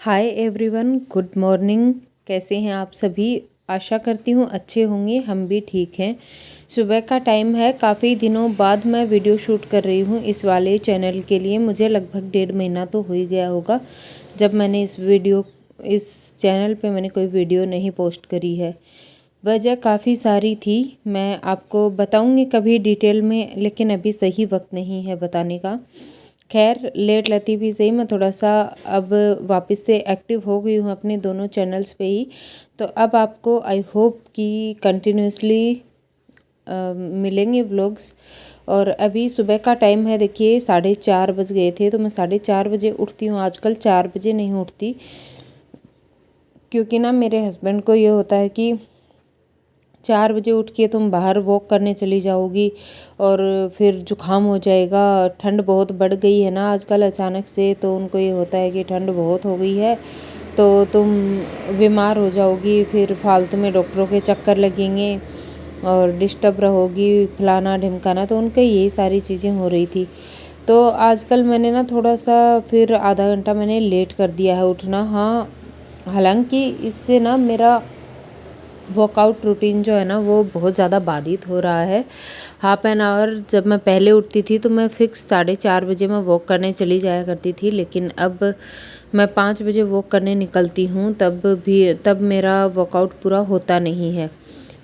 Hi everyone, good morning. कैसे हैं आप सभी? आशा करती हूँ अच्छे होंगे। हम भी ठीक हैं। सुबह का टाइम है। काफ़ी दिनों बाद मैं वीडियो शूट कर रही हूँ इस वाले चैनल के लिए। मुझे लगभग 1.5 महीना तो हो ही गया होगा जब मैंने इस चैनल पे मैंने कोई वीडियो नहीं पोस्ट करी है। वजह काफ़ी सारी थी, मैं आपको बताऊँगी कभी डिटेल में, लेकिन अभी सही वक्त नहीं है बताने का। खैर, लेट लतीफ़ ही सही, मैं थोड़ा सा अब वापस से एक्टिव हो गई हूँ अपने दोनों चैनल्स पे ही। तो अब आपको आई होप कि कंटिन्यूसली मिलेंगे व्लॉग्स। और अभी सुबह का टाइम है, देखिए 4:30 बज गए थे। तो मैं 4:30 बजे उठती हूँ आजकल, 4 बजे नहीं उठती, क्योंकि ना मेरे हस्बैंड को ये होता है कि 4 बजे उठ के तुम बाहर वॉक करने चली जाओगी और फिर जुकाम हो जाएगा। ठंड बहुत बढ़ गई है ना आजकल अचानक से, तो उनको ये होता है कि ठंड बहुत हो गई है तो तुम बीमार हो जाओगी, फिर फालतू में डॉक्टरों के चक्कर लगेंगे और डिस्टर्ब रहोगी, फलाना ढिमकाना। तो उनके यही सारी चीज़ें हो रही थी। तो आजकल मैंने ना थोड़ा सा फिर आधा घंटा मैंने लेट कर दिया है उठना। हाँ, हालांकि इससे ना मेरा वर्कआउट रूटीन जो है ना वो बहुत ज़्यादा बाधित हो रहा है। हाफ एन आवर जब मैं पहले उठती थी तो मैं फिक्स 4:30 बजे मैं वॉक करने चली जाया करती थी, लेकिन अब मैं 5 बजे वॉक करने निकलती हूँ, तब मेरा वर्कआउट पूरा होता नहीं है।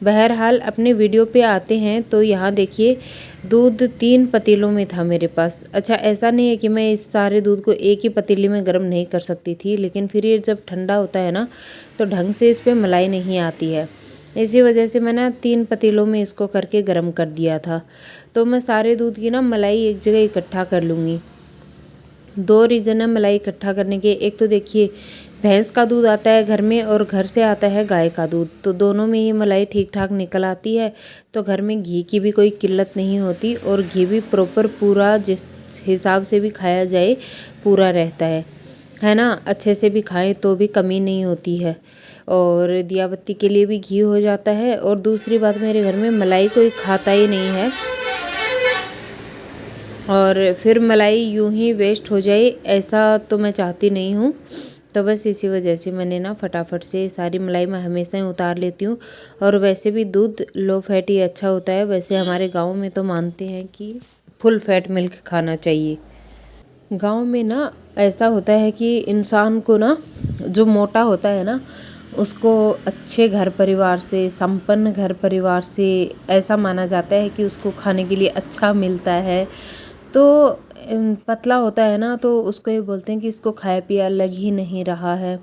बहरहाल अपने वीडियो पे आते हैं। तो यहाँ देखिए, दूध 3 पतीलों में था मेरे पास। अच्छा, ऐसा नहीं है कि मैं इस सारे दूध को एक ही पतीले में गर्म नहीं कर सकती थी, लेकिन फिर ये जब ठंडा होता है ना तो ढंग से इस पे मलाई नहीं आती है। इसी वजह से मैंने 3 पतीलों में इसको करके गर्म कर दिया था। तो मैं सारे दूध की ना मलाई एक जगह इकट्ठा कर लूँगी। 2 रीज़न है मलाई इकट्ठा करने के। एक तो देखिए, भैंस का दूध आता है घर में और घर से आता है गाय का दूध, तो दोनों में ये मलाई ठीक ठाक निकल आती है। तो घर में घी की भी कोई किल्लत नहीं होती और घी भी प्रॉपर पूरा जिस हिसाब से भी खाया जाए पूरा रहता है ना। अच्छे से भी खाएं तो भी कमी नहीं होती है, और दिया बत्ती के लिए भी घी हो जाता है। और दूसरी बात, मेरे घर में मलाई कोई खाता ही नहीं है और फिर मलाई यूं ही वेस्ट हो जाए ऐसा तो मैं चाहती नहीं हूँ। तो बस इसी वजह से मैंने ना फटाफट से सारी मलाई मैं हमेशा ही उतार लेती हूँ। और वैसे भी दूध लो फैट ही अच्छा होता है। वैसे हमारे गांव में तो मानते हैं कि फुल फैट मिल्क खाना चाहिए। गांव में ना ऐसा होता है कि इंसान को ना, जो मोटा होता है ना, उसको अच्छे घर परिवार से, संपन्न घर परिवार से ऐसा माना जाता है कि उसको खाने के लिए अच्छा मिलता है। तो पतला होता है ना तो उसको ये बोलते हैं कि इसको खाया पिया लग ही नहीं रहा है।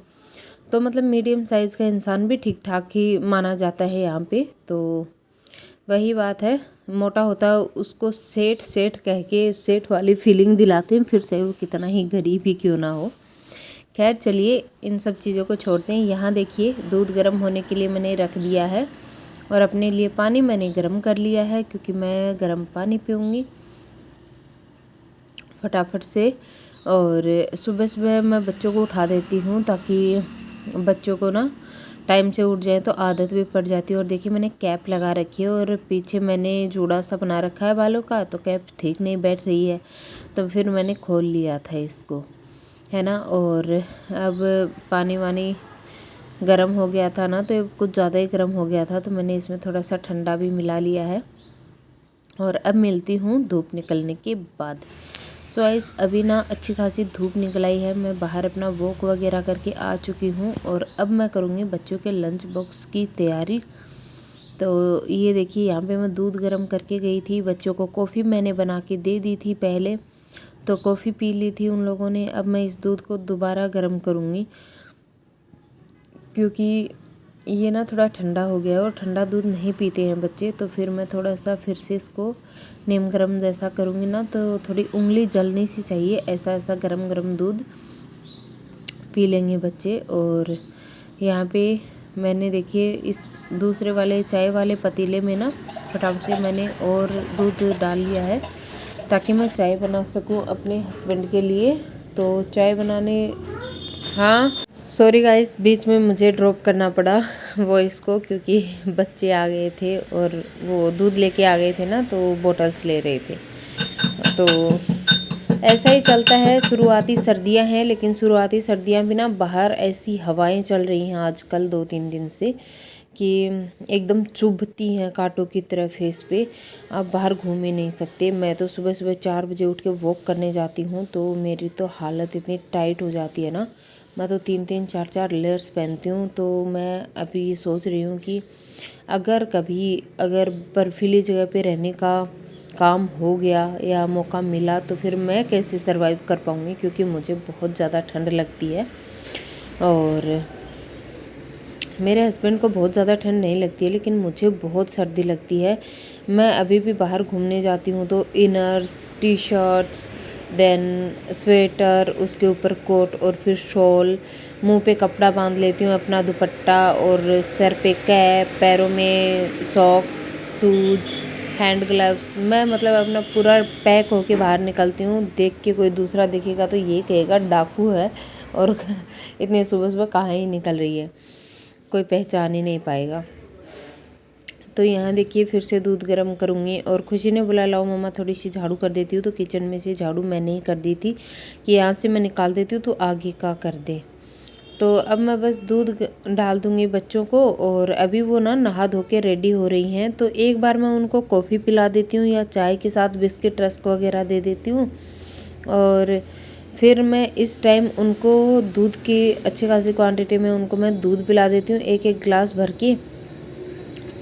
तो मतलब मीडियम साइज़ का इंसान भी ठीक ठाक ही माना जाता है यहाँ पे। तो वही बात है, मोटा होता है उसको सेठ सेठ कह के सेठ वाली फीलिंग दिलाते हैं, फिर से वो कितना ही गरीब ही क्यों ना हो। खैर चलिए, इन सब चीज़ों को छोड़ते हैं। यहाँ देखिए, दूध गर्म होने के लिए मैंने रख दिया है और अपने लिए पानी मैंने गर्म कर लिया है, क्योंकि मैं गर्म पानी पीऊँगी फटाफट से। और सुबह सुबह मैं बच्चों को उठा देती हूँ ताकि बच्चों को ना टाइम से उठ जाए तो आदत भी पड़ जाती है। और देखिए, मैंने कैप लगा रखी है और पीछे मैंने जूड़ा सा बना रखा है बालों का, तो कैप ठीक नहीं बैठ रही है, तो फिर मैंने खोल लिया था इसको, है ना। और अब पानी वानी गर्म हो गया था ना, तो कुछ ज़्यादा ही गर्म हो गया था, तो मैंने इसमें थोड़ा सा ठंडा भी मिला लिया है। और अब मिलती हूँ धूप निकलने के बाद। सो गाइस, अभी ना अच्छी खासी धूप निकल आई है। मैं बाहर अपना वॉक वगैरह करके आ चुकी हूँ और अब मैं करूँगी बच्चों के लंच बॉक्स की तैयारी। तो ये देखिए, यहाँ पे मैं दूध गर्म करके गई थी। बच्चों को कॉफ़ी मैंने बना के दे दी थी पहले, तो कॉफ़ी पी ली थी उन लोगों ने। अब मैं इस दूध को दोबारा गर्म करूँगी, क्योंकि ये ना थोड़ा ठंडा हो गया है और ठंडा दूध नहीं पीते हैं बच्चे। तो फिर मैं थोड़ा सा फिर से इसको नीम गर्म जैसा करूँगी ना, तो थोड़ी उंगली जलनी सी चाहिए, ऐसा ऐसा गरम गरम दूध पी लेंगे बच्चे। और यहाँ पे मैंने देखिए इस दूसरे वाले चाय वाले पतीले में ना फटाफट से मैंने और दूध डाल लिया है, ताकि मैं चाय बना सकूँ अपने हस्बैंड के लिए। तो चाय बनाने, हाँ सॉरी गाइस, बीच में मुझे ड्रॉप करना पड़ा वॉइस को, क्योंकि बच्चे आ गए थे और वो दूध लेके आ गए थे ना, तो बॉटल्स ले रहे थे। तो ऐसा ही चलता है। शुरुआती सर्दियां हैं, लेकिन शुरुआती सर्दियां भी ना बाहर ऐसी हवाएं चल रही हैं आजकल 2-3 दिन से कि एकदम चुभती हैं कांटों की तरह फेस पे। आप बाहर घूम ही नहीं सकते। मैं तो सुबह सुबह 4 बजे उठ के वॉक करने जाती हूँ तो मेरी तो हालत इतनी टाइट हो जाती है ना। मैं तो 3-3 4-4 लेयर्स पहनती हूँ। तो मैं अभी ये सोच रही हूँ कि अगर बर्फीली जगह पे रहने का काम हो गया या मौका मिला तो फिर मैं कैसे सरवाइव कर पाऊँगी, क्योंकि मुझे बहुत ज़्यादा ठंड लगती है और मेरे हस्बैंड को बहुत ज़्यादा ठंड नहीं लगती है, लेकिन मुझे बहुत सर्दी लगती है। मैं अभी भी बाहर घूमने जाती हूँ तो inners, T shirts, then sweater, उसके ऊपर कोट और फिर शॉल, मुंह पे कपड़ा बांध लेती हूँ अपना दुपट्टा और सर पे कैप, पैरों में सॉक्स, शूज़, हैंड ग्लव्स। मैं मतलब अपना पूरा पैक होके बाहर निकलती हूँ। देख के कोई दूसरा देखेगा तो ये कहेगा डाकू है और इतनी सुबह सुबह कहाँ ही निकल रही है, कोई पहचान ही नहीं पाएगा। तो यहाँ देखिए फिर से दूध गर्म करूँगी और खुशी ने बोला लाओ मम्मा थोड़ी सी झाड़ू कर देती हूँ। तो किचन में से झाड़ू मैंने ही कर दी थी कि यहाँ से मैं निकाल देती हूँ तो आगे का कर दे। तो अब मैं बस दूध डाल दूँगी बच्चों को और अभी वो ना नहा धो के रेडी हो रही हैं तो एक बार मैं उनको कॉफ़ी पिला देती हूँ या चाय के साथ बिस्किट रस्क वगैरह दे देती हूँ। और फिर मैं इस टाइम उनको दूध की अच्छी खासी क्वांटिटी में उनको मैं दूध पिला देती हूँ 1-1 गिलास भर के,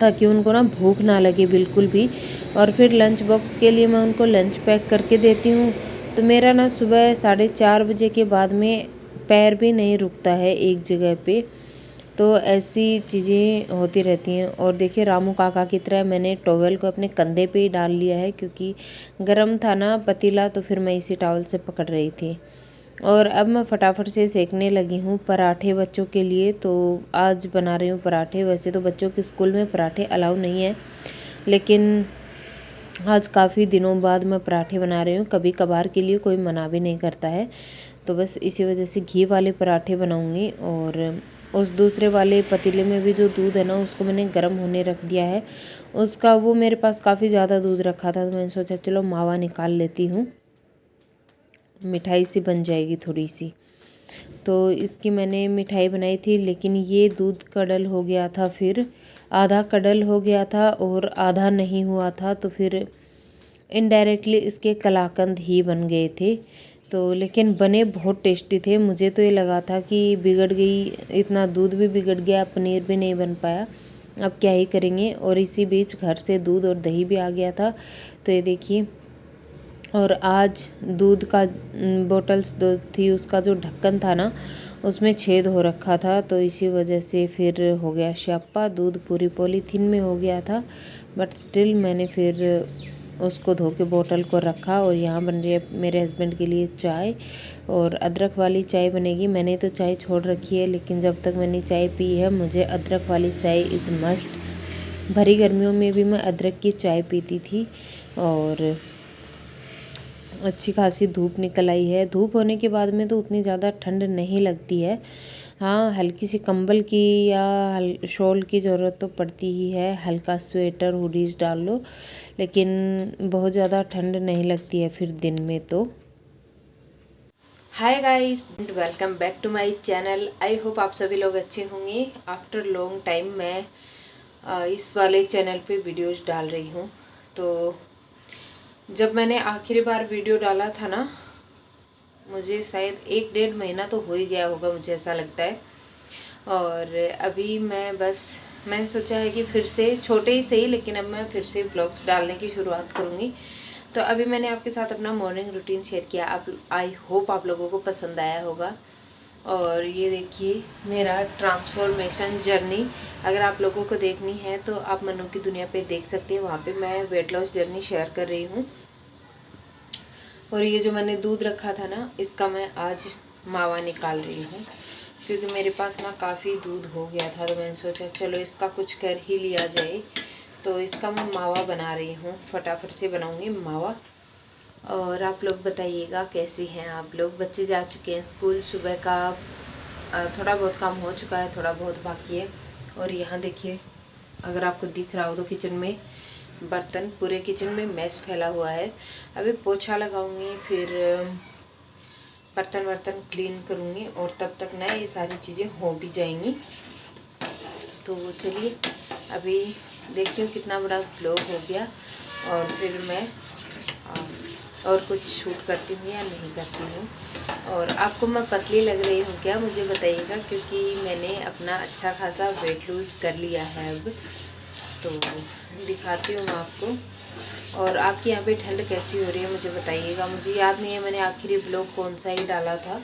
ताकि उनको ना भूख ना लगे बिल्कुल भी। और फिर लंच बॉक्स के लिए मैं उनको लंच पैक करके देती हूँ। तो मेरा ना सुबह 4:30 बजे के बाद में पैर भी नहीं रुकता है एक जगह पे। तो ऐसी चीज़ें होती रहती हैं। और देखिए रामू काका की तरह मैंने टॉवल को अपने कंधे पे ही डाल लिया है, क्योंकि गर्म था ना पतीला तो फिर मैं इसी टॉवल से पकड़ रही थी। और अब मैं फटाफट से सेकने लगी हूँ पराठे बच्चों के लिए। तो आज बना रही हूँ पराठे। वैसे तो बच्चों के स्कूल में पराठे अलाउ नहीं है, लेकिन आज काफ़ी दिनों बाद मैं पराठे बना रही हूँ। कभी कभार के लिए कोई मना भी नहीं करता है, तो बस इसी वजह से घी वाले पराठे बनाऊँगी। और उस दूसरे वाले पतीले में भी जो दूध है ना उसको मैंने गर्म होने रख दिया है। उसका वो मेरे पास काफ़ी ज़्यादा दूध रखा था तो मैंने सोचा चलो मावा निकाल लेती हूँ, मिठाई सी बन जाएगी थोड़ी सी। तो इसकी मैंने मिठाई बनाई थी, लेकिन ये दूध कडल हो गया था, फिर आधा कडल हो गया था और आधा नहीं हुआ था। तो फिर इनडायरेक्टली इसके कलाकंद ही बन गए थे। तो लेकिन बने बहुत टेस्टी थे। मुझे तो ये लगा था कि बिगड़ गई, इतना दूध भी बिगड़ गया, पनीर भी नहीं बन पाया, अब क्या ही करेंगे। और इसी बीच घर से दूध और दही भी आ गया था। तो ये देखिए, और आज दूध का बोटल्स दो थी, उसका जो ढक्कन था ना उसमें छेद हो रखा था, तो इसी वजह से फिर हो गया स्यापा। दूध पूरी पॉलीथीन में हो गया था, बट स्टिल मैंने फिर उसको धो के बोतल को रखा। और यहाँ बन रही है मेरे हस्बैंड के लिए चाय, और अदरक वाली चाय बनेगी। मैंने तो चाय छोड़ रखी है, लेकिन जब तक मैंने चाय पी है मुझे अदरक वाली चाय इज़ मस्ट। भरी गर्मियों में भी मैं अदरक की चाय पीती थी। और अच्छी खासी धूप निकल आई है। धूप होने के बाद में तो उतनी ज़्यादा ठंड नहीं लगती है। हाँ, हल्की सी कंबल की या शॉल की ज़रूरत तो पड़ती ही है, हल्का स्वेटर हुडीज़ डाल लो, लेकिन बहुत ज़्यादा ठंड नहीं लगती है फिर दिन में। तो hi guys and welcome back to my channel. I hope आप सभी लोग अच्छे होंगे। आफ्टर लॉन्ग टाइम मैं इस वाले चैनल पे वीडियोज़ डाल रही हूँ। तो जब मैंने आखिरी बार वीडियो डाला था ना, मुझे शायद 1-1.5 महीना तो हो ही गया होगा, मुझे ऐसा लगता है। और अभी मैंने सोचा है कि फिर से छोटे ही सही, लेकिन अब मैं फिर से ब्लॉग्स डालने की शुरुआत करूँगी। तो अभी मैंने आपके साथ अपना मॉर्निंग रूटीन शेयर किया। आई होप आप लोगों को पसंद आया होगा। और ये देखिए मेरा ट्रांसफॉर्मेशन जर्नी, अगर आप लोगों को देखनी है तो आप मनु की दुनिया पे देख सकते हैं। वहाँ पे मैं वेट लॉस जर्नी शेयर कर रही हूँ। और ये जो मैंने दूध रखा था ना, इसका मैं आज मावा निकाल रही हूँ, क्योंकि मेरे पास ना काफ़ी दूध हो गया था। तो मैंने सोचा चलो इसका कुछ कर ही लिया जाए। तो इसका मैं मावा बना रही हूँ, फटाफट से बनाऊँगी मावा। और आप लोग बताइएगा कैसे हैं आप लोग। बच्चे जा चुके हैं स्कूल, सुबह का थोड़ा बहुत काम हो चुका है, थोड़ा बहुत बाकी है। और यहाँ देखिए, अगर आपको दिख रहा हो तो किचन में बर्तन पूरे किचन में मैस फैला हुआ है। अभी पोछा लगाऊंगी, फिर बर्तन वर्तन क्लीन करूंगी और तब तक ना ये सारी चीज़ें हो भी जाएंगी। तो चलिए अभी देखती हूँ कितना बड़ा व्लॉग हो गया और फिर मैं और कुछ शूट करती हूँ या नहीं करती हूँ। और आपको मैं पतली लग रही हूँ क्या, मुझे बताइएगा, क्योंकि मैंने अपना अच्छा खासा वेट लूज़ कर लिया है अब। तो दिखाती हूँ मैं आपको। और आपके यहाँ पे ठंड कैसी हो रही है मुझे बताइएगा। मुझे याद नहीं है मैंने आखिरी ब्लॉग कौन सा ही डाला था,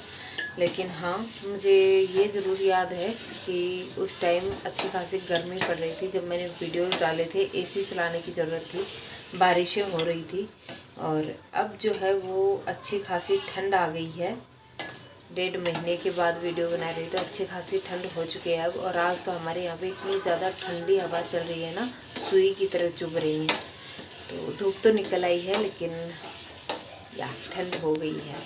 लेकिन हाँ मुझे ये ज़रूर याद है कि उस टाइम अच्छी खासी गर्मी पड़ रही थी जब मैंने वीडियो डाले थे। एसी चलाने की ज़रूरत थी, बारिशें हो रही थी, और अब जो है वो अच्छी खासी ठंड आ गई है। 1.5 महीने के बाद वीडियो बना रही तो अच्छी खासी ठंड हो चुकी है अब। और आज तो हमारे यहाँ पे इतनी ज़्यादा ठंडी हवा चल रही है ना, सुई की तरह चुभ रही है। तो धूप तो निकल आई है, लेकिन या ठंड हो गई है।